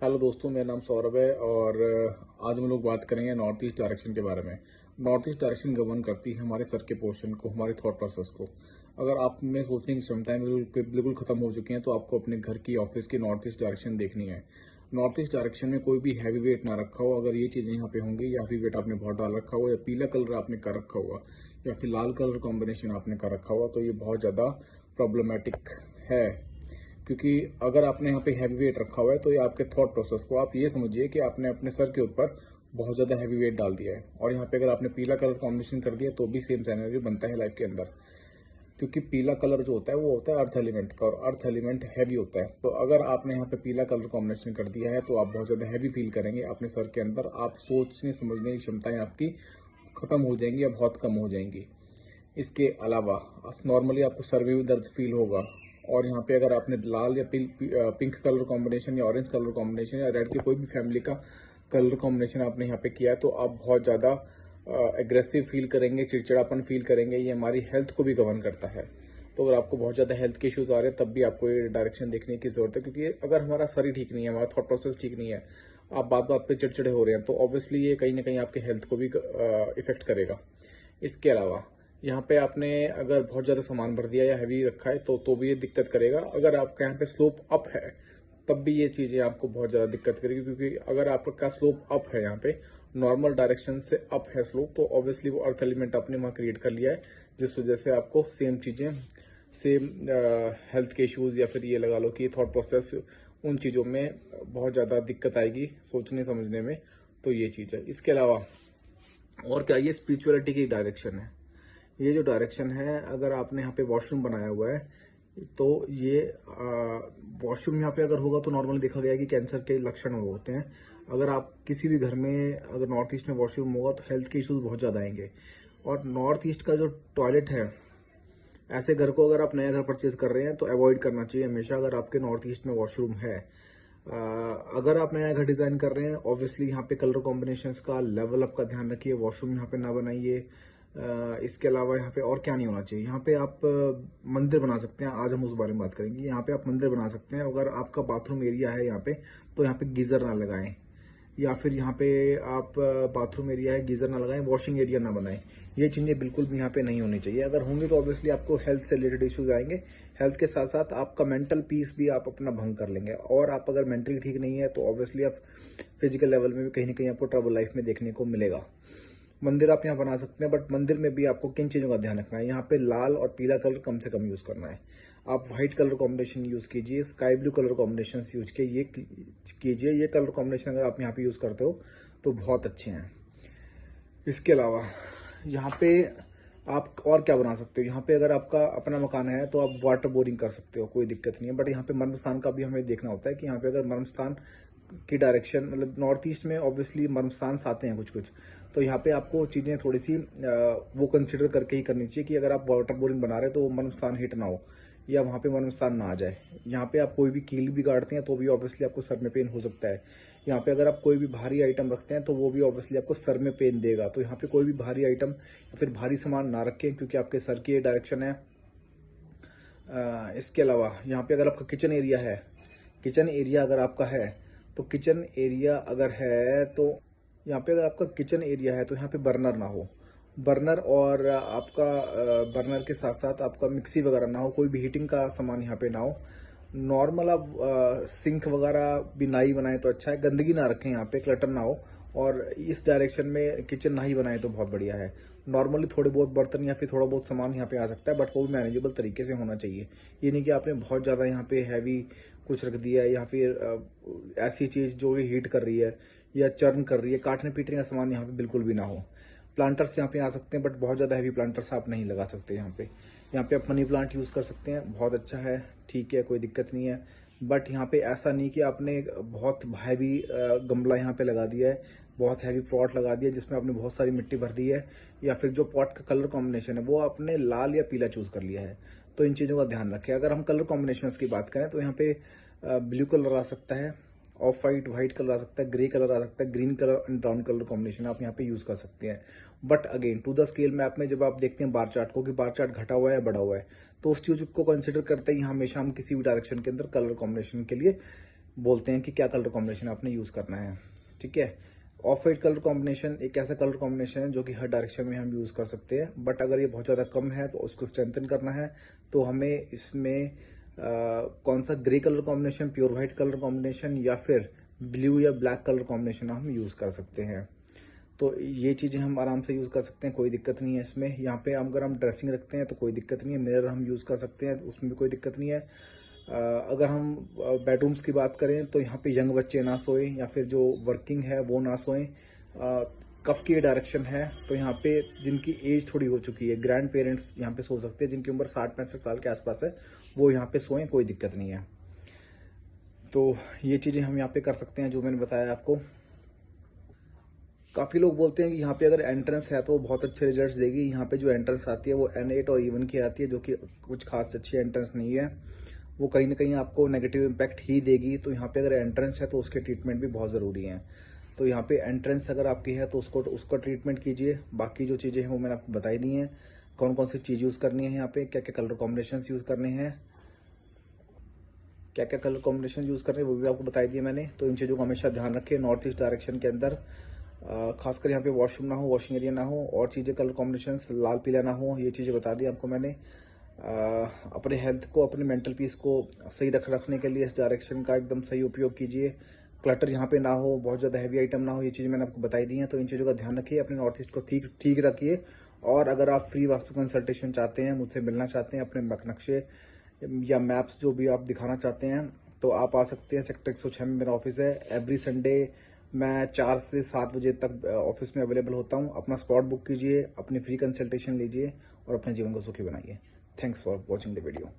Hello दोस्तों, मेरा नाम सौरभ है और आज हम लोग बात करेंगे नॉर्थ ईस्ट डायरेक्शन के बारे में। नॉर्थ ईस्ट डायरेक्शन गवर्न करती है हमारे सर के पोर्शन को, हमारे थॉट प्रोसेस को। अगर आप में सोचने की क्षमताएं बिल्कुल खत्म हो चुकी हैं तो आपको अपने घर की, ऑफिस की नॉर्थ ईस्ट डायरेक्शन देखनी है। नॉर्थ ईस्ट डायरेक्शन में कोई भी हैवी वेट ना रखा हो। अगर ये चीज़ें यहाँ पे होंगी, या हैवी वेट आपने बहुत डाल रखा हो, या पीला कलर आपने कर रखा हुआ, या फिर लाल कलर कॉम्बिनेशन आपने कर रखा हुआ, तो ये बहुत ज़्यादा प्रॉब्लमेटिक है। क्योंकि अगर आपने यहाँ पे हैवी वेट रखा हुआ है तो ये आपके थॉट प्रोसेस को, आप ये समझिए कि आपने अपने सर के ऊपर बहुत ज़्यादा हैवी वेट डाल दिया है। और यहाँ पे अगर आपने पीला कलर कॉम्बिनेशन कर दिया तो भी सेम सिनेरियो बनता है लाइफ के अंदर। क्योंकि पीला कलर जो होता है वो होता है अर्थ एलिमेंट का, और अर्थ एलिमेंट हैवी होता है। तो अगर आपने यहाँ पे पीला कलर कॉम्बिनेशन कर दिया है तो आप बहुत ज़्यादा हैवी फील करेंगे अपने सर के अंदर। आप सोचने समझने की क्षमताएं आपकी खत्म हो जाएंगी या बहुत कम हो जाएंगी। इसके अलावा नॉर्मली आपको सर में भी दर्द फील होगा। और यहाँ पे अगर आपने लाल या पिंक कलर कॉम्बिनेशन, या ऑरेंज कलर कॉम्बिनेशन, या रेड के कोई भी फैमिली का कलर कॉम्बिनेशन आपने यहाँ पे किया है तो आप बहुत ज़्यादा एग्रेसिव फील करेंगे, चिड़चिड़ापन फील करेंगे। ये हमारी हेल्थ को भी गवर्न करता है। तो अगर आपको बहुत ज़्यादा हेल्थ के इश्यूज आ रहे हैं तब भी आपको ये डायरेक्शन देखने की जरूरत है। क्योंकि अगर हमारा सर ही ठीक नहीं है, हमारा थॉट प्रोसेस ठीक नहीं है, आप बात बात पे चिड़चिड़े हो रहे हैं, तो ऑब्वियसली ये कहीं ना कहीं आपके हेल्थ को भी इफेक्ट करेगा। इसके अलावा यहाँ पे आपने अगर बहुत ज़्यादा सामान भर दिया या हैवी रखा है तो भी ये दिक्कत करेगा। अगर आपका यहाँ पे स्लोप अप है तब भी ये चीज़ें आपको बहुत ज़्यादा दिक्कत करेगी। क्योंकि अगर आपका स्लोप अप है, यहाँ पे नॉर्मल डायरेक्शन से अप है स्लोप, तो ऑब्वियसली वो अर्थ एलिमेंट आपने वहाँ क्रिएट कर लिया है, जिस वजह से आपको सेम चीज़ें, सेम हेल्थ के इश्यूज, या फिर ये लगा लो कि थॉट प्रोसेस, उन चीज़ों में बहुत ज़्यादा दिक्कत आएगी सोचने समझने में। तो ये चीज़ है। इसके अलावा और क्या, ये स्पिरिचुअलिटी की डायरेक्शन है। ये जो डायरेक्शन है, अगर आपने यहाँ पे वॉशरूम बनाया हुआ है तो ये वॉशरूम यहाँ पे अगर होगा तो नॉर्मली देखा गया है कि कैंसर के लक्षण वो होते हैं। अगर आप किसी भी घर में अगर नॉर्थ ईस्ट में वॉशरूम होगा तो हेल्थ के इश्यूज बहुत ज़्यादा आएंगे। और नॉर्थ ईस्ट का जो टॉयलेट है, ऐसे घर को अगर आप नया घर परचेज कर रहे हैं तो अवॉइड करना चाहिए हमेशा, अगर आपके नॉर्थ ईस्ट में वॉशरूम है। अगर आप नया घर डिजाइन कर रहे हैं, ऑब्वियसली यहाँ पे कलर कॉम्बिनेशंस का, लेवल अप का ध्यान रखिए, वॉशरूम यहाँ पे ना बनाइए। इसके अलावा यहाँ पे और क्या नहीं होना चाहिए, यहाँ पे आप मंदिर बना सकते हैं। आज हम उस बारे में बात करेंगे। यहाँ पे आप मंदिर बना सकते हैं। अगर आपका बाथरूम एरिया है यहाँ पे, तो यहाँ पे गीजर ना लगाएं। या फिर यहाँ पे आप बाथरूम एरिया है, गीजर ना लगाएं, वॉशिंग एरिया ना बनाएं। ये चीज़ें बिल्कुल भी यहाँ पे नहीं होनी चाहिए। अगर होंगी तो ऑब्वियसली आपको हेल्थ से रिलेटेड इश्यूज आएंगे। हेल्थ के साथ साथ आपका मेंटल पीस भी आप अपना भंग कर लेंगे। और आप अगर मेंटली ठीक नहीं है तो ऑब्वियसली आप फिजिकल लेवल में भी कहीं ना कहीं आपको ट्रबल लाइफ में देखने को मिलेगा। मंदिर आप यहाँ बना सकते हैं, बट मंदिर में भी आपको किन चीज़ों का ध्यान रखना है, यहाँ पे लाल और पीला कलर कम से कम यूज़ करना है। आप व्हाइट कलर कॉम्बिनेशन यूज़ कीजिए, sky blue colour combination use कीजिए। ये कलर कॉम्बिनेशन अगर आप यहाँ पे यूज़ करते हो तो बहुत अच्छे हैं। इसके अलावा यहाँ पे आप और क्या बना सकते हो, यहाँ पे अगर आपका अपना मकान है तो आप वाटर बोरिंग कर सकते हो, कोई दिक्कत नहीं है। बट यहाँ पे मर्म स्थान का भी हमें देखना होता है कि यहाँ पे अगर मर्म स्थान की डायरेक्शन, मतलब नॉर्थ ईस्ट में ऑब्वियसली मर्म स्थान आते हैं कुछ कुछ, तो यहाँ पे आपको चीज़ें थोड़ी सी वो कंसिडर करके ही करनी चाहिए कि अगर आप वाटर बोरिंग बना रहे हैं तो वो मर्म स्थान हिट ना हो, या वहाँ पे मर्म स्थान ना आ जाए। यहाँ पे आप कोई भी कील भी गाड़ते हैं तो भी ऑब्वियसली आपको सर में पेन हो सकता है। यहाँ पे अगर आप कोई भी भारी आइटम रखते हैं तो वो भी ऑब्वियसली आपको सर में पेन देगा। तो यहाँ पे कोई भी भारी आइटम या फिर भारी सामान ना रखें, क्योंकि आपके सर की ये डायरेक्शन है। इसके अलावा यहाँ पे अगर आपका किचन एरिया है, किचन एरिया अगर आपका है तो किचन एरिया अगर है तो यहाँ पे अगर आपका किचन एरिया है तो यहाँ पे बर्नर ना हो। बर्नर और आपका बर्नर के साथ साथ आपका मिक्सी वगैरह ना हो, कोई भी हीटिंग का सामान यहाँ पे ना हो। नॉर्मल आप सिंक वगैरह भी ना ही बनाए तो अच्छा है। गंदगी ना रखें, यहाँ पे क्लटर ना हो। और इस डायरेक्शन में किचन ना ही बनाए तो बहुत बढ़िया है। नॉर्मली थोड़े बहुत बर्तन या फिर थोड़ा बहुत सामान यहाँ पे आ सकता है, बट वो भी मैनेजेबल तरीके से होना चाहिए। ये नहीं कि आपने बहुत ज़्यादा यहाँ पे हैवी कुछ रख दिया है, या फिर ऐसी चीज़ जो हीट कर रही है या चर्न कर रही है, काटने पीटने का सामान यहाँ पे बिल्कुल भी ना हो। प्लांटर्स यहाँ पे आ सकते हैं, बट बहुत ज़्यादा हैवी प्लांटर्स आप नहीं लगा सकते यहाँ पे। यहाँ पे आप मनी प्लांट यूज़ कर सकते हैं, बहुत अच्छा है, ठीक है, कोई दिक्कत नहीं है। बट यहाँ पे ऐसा नहीं कि आपने बहुत हैवी गमला यहाँ पे लगा दिया है, बहुत हैवी पॉट लगा दिया जिसमें आपने बहुत सारी मिट्टी भर दी है, या फिर जो पॉट का कलर कॉम्बिनेशन है वो आपने लाल या पीला चूज़ कर लिया है। तो इन चीज़ों का ध्यान रखें। अगर हम कलर कॉम्बिनेशन की बात करें तो यहाँ पे ब्लू कलर आ सकता है, ऑफ वाइट कलर आ सकता है, ग्रे कलर आ सकता है, green colour and brown colour combination आप यहाँ पे यूज कर सकते हैं। But again to the scale map में जब आप देखते हैं बार चार्ट को कि बार चार्ट घटा हुआ है या बढ़ा हुआ है, तो उस चीज को कंसिडर करते ही हमेशा हम किसी भी डायरेक्शन के अंदर कलर कॉम्बिनेशन के लिए बोलते हैं कि क्या कलर कॉम्बिनेशन आपने यूज़ करना है। ठीक है, ऑफ वाइट कलर कॉम्बिनेशन एक ऐसा कलर कॉम्बिनेशन है जो कि हर डायरेक्शन में हम यूज़ कर सकते हैं, बट अगर ये बहुत ज़्यादा कम है तो उसको स्ट्रेंथन करना है तो हमें इसमें कौन सा grey colour combination, pure white colour combination या फिर ब्लू या ब्लैक कलर कॉम्बिनेशन हम यूज़ कर सकते हैं। तो ये चीज़ें हम आराम से यूज़ कर सकते हैं, कोई दिक्कत नहीं है इसमें। यहाँ पे अगर हम ड्रेसिंग रखते हैं तो कोई दिक्कत नहीं है, मिरर हम यूज़ कर सकते हैं, उसमें भी कोई दिक्कत नहीं है। अगर हम बेडरूम्स की बात करें तो यहाँ पे यंग बच्चे ना सोएं या फिर जो वर्किंग है वो ना सोएं। कफ की डायरेक्शन है तो यहाँ पे जिनकी एज थोड़ी हो चुकी है, ग्रैंड पेरेंट्स यहाँ पे सो सकते हैं, जिनकी उम्र 60-65 साल के आसपास है, वो यहाँ पे सोएं, कोई दिक्कत नहीं है। तो ये चीज़ें हम यहाँ पे कर सकते हैं जो मैंने बताया आपको। काफ़ी लोग बोलते हैं कि यहाँ पे अगर एंट्रेंस है तो वो बहुत अच्छे रिजल्ट्स देगी। यहाँ पे जो एंट्रेंस आती है वो N8 और E1 की आती है, जो कि कुछ खास अच्छी एंट्रेंस नहीं है, वो कहीं ना कहीं आपको नेगेटिव इम्पैक्ट ही देगी। तो यहाँ पे अगर एंट्रेंस है तो उसके ट्रीटमेंट भी बहुत ज़रूरी है। तो यहाँ पे एंट्रेंस अगर आपकी है तो उसका ट्रीटमेंट कीजिए। बाकी जो चीज़ें हैं वो मैंने आपको बताई दी हैं, कौन कौन सी चीज़ यूज़ करनी है, यहाँ पे क्या क्या कलर कॉम्बिनेशन यूज़ करने हैं, क्या क्या कलर कॉम्बिनेशन यूज़ करने हैं वो भी आपको बताई दिए मैंने। तो इन चीज़ों का हमेशा ध्यान रखें। नॉर्थ ईस्ट डायरेक्शन के अंदर खासकर यहाँ पे वॉशरूम ना हो, वॉशिंग एरिया ना हो, और चीज़ें कलर कॉम्बिनेशन लाल पीला ना हो, ये चीज़ें बता दी आपको मैंने। अपने हेल्थ को, अपने मेंटल पीस को सही रखने के लिए इस डायरेक्शन का एकदम सही उपयोग कीजिए। क्लटर यहाँ पे ना हो, बहुत ज़्यादा हैवी आइटम ना हो, ये चीज़ें मैंने आपको बताई दी हैं। तो इन चीज़ों का ध्यान रखिए, अपने नॉर्थ ईस्ट को ठीक ठीक रखिए। और अगर आप फ्री वास्तु कंसल्टेशन चाहते हैं, मुझसे मिलना चाहते हैं, अपने नक्शे या मैप्स जो भी आप दिखाना चाहते हैं, तो आप आ सकते हैं। सेक्टर 106 में मेरा ऑफिस है। एवरी संडे मैं 4 से 7 बजे तक ऑफिस में अवेलेबल होता हूँ। अपना स्पॉट बुक कीजिए, अपनी फ्री कंसल्टेशन लीजिए और अपने जीवन को सुखी बनाइए। Thanks for watching the video.